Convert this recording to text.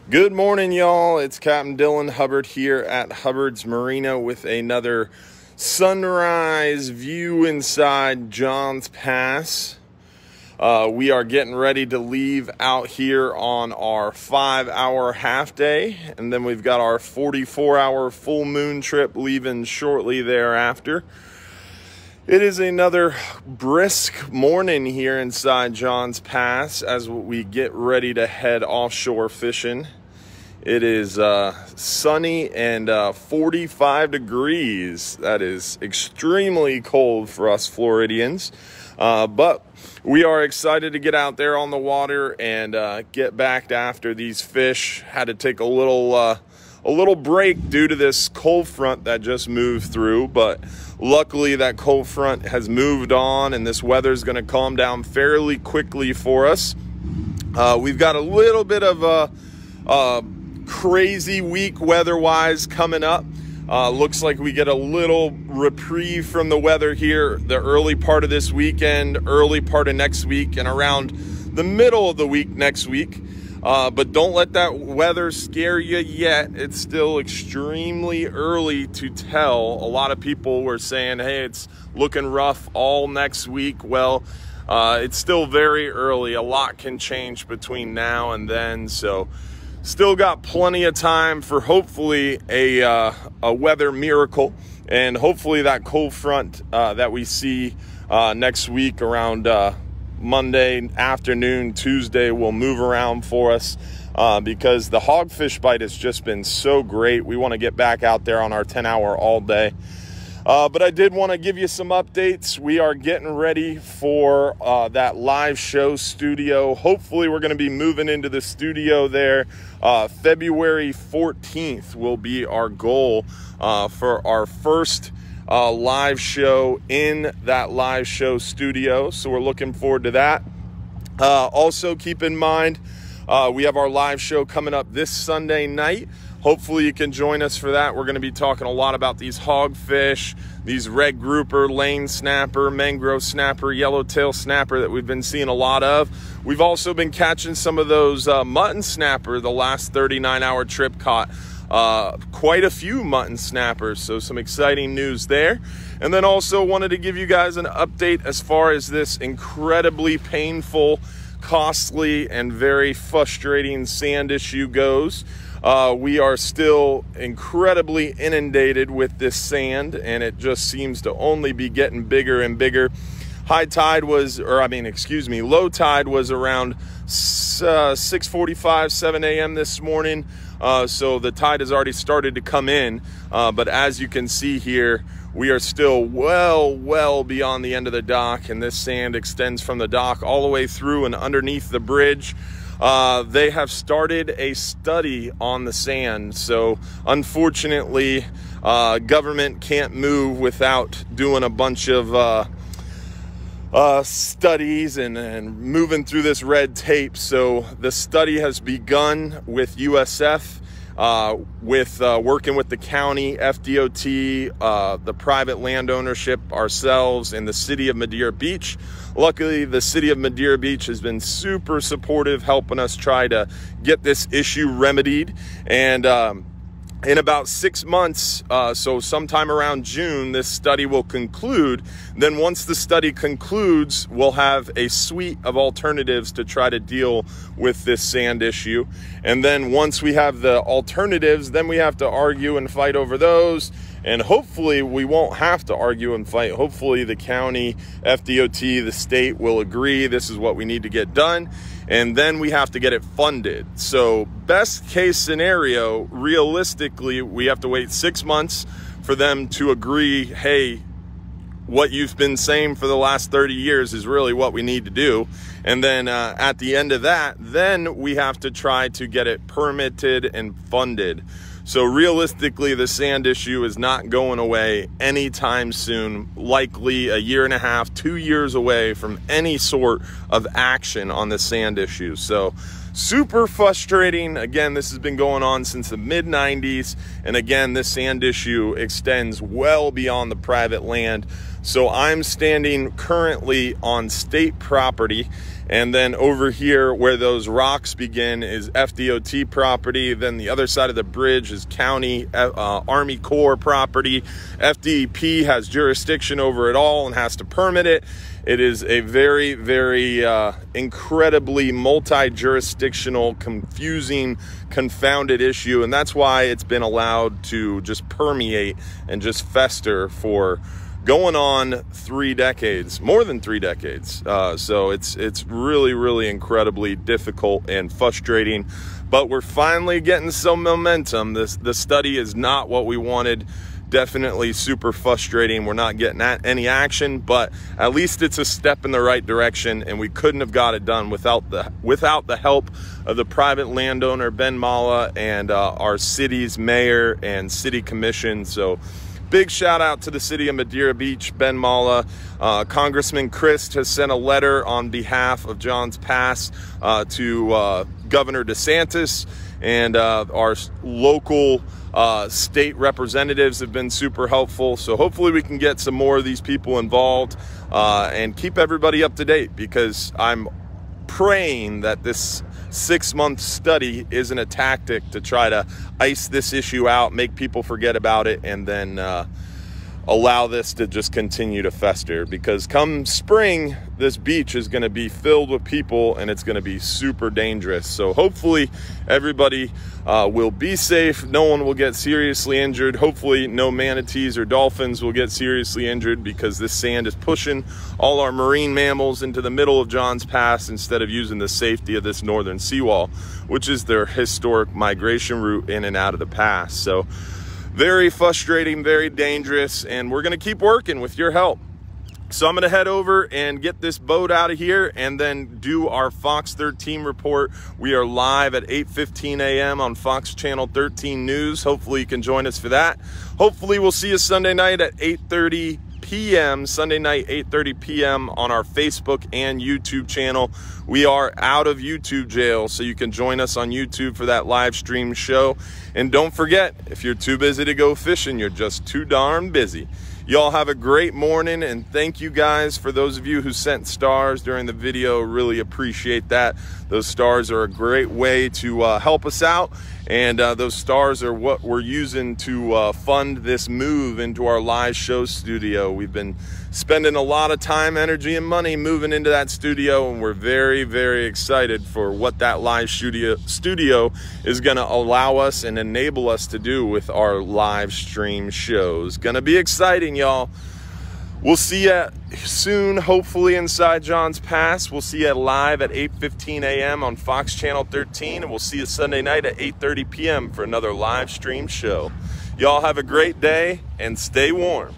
Good morning, y'all. It's Captain Dylan Hubbard here at Hubbard's Marina with another sunrise view inside Johns Pass. We are getting ready to leave out here on our 5-hour half day, and then we've got our 44-hour full moon trip leaving shortly thereafter. It is another brisk morning here inside Johns Pass as we get ready to head offshore fishing. It is sunny and 45 degrees. That is extremely cold for us Floridians. But we are excited to get out there on the water and get back after these fish. Had to take a little break due to this cold front that just moved through, but luckily that cold front has moved on and this weather is going to calm down fairly quickly for us. We've got a little bit of a crazy week weather-wise coming up. Looks like we get a little reprieve from the weather here the early part of this weekend, early part of next week, and around the middle of the week next week. But don't let that weather scare you yet. It's still extremely early to tell. A lot of people were saying, hey, it's looking rough all next week. Well, it's still very early. A lot can change between now and then. So still got plenty of time for hopefully a weather miracle. And hopefully that cold front that we see next week around Monday afternoon, Tuesday will move around for us because the hogfish bite has just been so great. We want to get back out there on our 10-hour all day. But I did want to give you some updates. We are getting ready for that live show studio. Hopefully we're going to be moving into the studio there. February 14th will be our goal for our first live show in that live show studio. So we're looking forward to that. Also keep in mind, we have our live show coming up this Sunday night. Hopefully you can join us for that. We're going to be talking a lot about these hogfish, these red grouper, lane snapper, mangrove snapper, yellowtail snapper that we've been seeing a lot of. We've also been catching some of those mutton snapper. The last 39-hour trip caught quite a few mutton snappers, so some exciting news there. And then also wanted to give you guys an update as far as this incredibly painful, costly, and very frustrating sand issue goes. We are still incredibly inundated with this sand, and it just seems to only be getting bigger and bigger. Low tide was around 6:45, 7 a.m. this morning. So the tide has already started to come in. But as you can see here, we are still well beyond the end of the dock, and this sand extends from the dock all the way through and underneath the bridge. They have started a study on the sand, so unfortunately government can't move without doing a bunch of studies and moving through this red tape. So the study has begun with USF, working with the county, FDOT, the private land ownership, ourselves, and the city of Madeira Beach. Luckily, the city of Madeira Beach has been super supportive, helping us try to get this issue remedied. And in about 6 months, so sometime around June, this study will conclude. Then once the study concludes, we'll have a suite of alternatives to try to deal with this sand issue. And then once we have the alternatives, then we have to argue and fight over those. And hopefully we won't have to argue and fight. Hopefully the county, FDOT, the state will agree this is what we need to get done. And then we have to get it funded. So best case scenario, realistically, we have to wait 6 months for them to agree, hey, what you've been saying for the last 30 years is really what we need to do. And then at the end of that, then we have to try to get it permitted and funded. So realistically, the sand issue is not going away anytime soon, likely 1.5 years, 2 years away from any sort of action on the sand issue. So super frustrating. Again, this has been going on since the mid-90s. And again, this sand issue extends well beyond the private land. So I'm standing currently on state property, And then over here where those rocks begin is FDOT property. Then the other side of the bridge is county Army Corps property. FDP has jurisdiction over it all and has to permit it. It is a very, very incredibly multi-jurisdictional, confusing, confounded issue. And that's why it's been allowed to just permeate and just fester for going on 3 decades, more than 3 decades. So it's really, really incredibly difficult and frustrating, but we're finally getting some momentum. The study is not what we wanted. Definitely super frustrating. We're not getting any action, but at least it's a step in the right direction, and we couldn't have got it done without the help of the private landowner, Ben Mala, and our city's mayor and city commission. So big shout out to the city of Madeira Beach, Ben Mala. Congressman Christ has sent a letter on behalf of Johns Pass to Governor DeSantis, and our local state representatives have been super helpful. So hopefully we can get some more of these people involved and keep everybody up to date, because I'm praying that this 6-month study isn't a tactic to try to ice this issue out, make people forget about it, and then allow this to just continue to fester. Because come spring, this beach is going to be filled with people and it's going to be super dangerous. So hopefully everybody will be safe. No one will get seriously injured. Hopefully no manatees or dolphins will get seriously injured, because this sand is pushing all our marine mammals into the middle of Johns Pass instead of using the safety of this northern seawall, which is their historic migration route in and out of the pass. So very frustrating, very dangerous, and we're going to keep working with your help. So I'm going to head over and get this boat out of here and then do our Fox 13 report. We are live at 8:15 a.m. on Fox Channel 13 News. Hopefully you can join us for that. Hopefully we'll see you Sunday night at 8:30 p.m. Sunday night, 8:30 p.m. on our Facebook and YouTube channel. We are out of YouTube jail, so you can join us on YouTube for that live stream show. And don't forget, if you're too busy to go fishing, you're just too darn busy. Y'all have a great morning, and thank you guys for those of you who sent stars during the video. Really appreciate that. Those stars are a great way to help us out, and those stars are what we're using to fund this move into our live show studio. We've been spending a lot of time, energy, and money moving into that studio, and we're very, very excited for what that live studio is going to allow us and enable us to do with our live stream shows. Gonna be exciting, y'all. We'll see you soon, hopefully inside Johns Pass. We'll see you live at 8:15 a.m. on Fox Channel 13, and we'll see you Sunday night at 8:30 p.m. for another live stream show. Y'all have a great day and stay warm.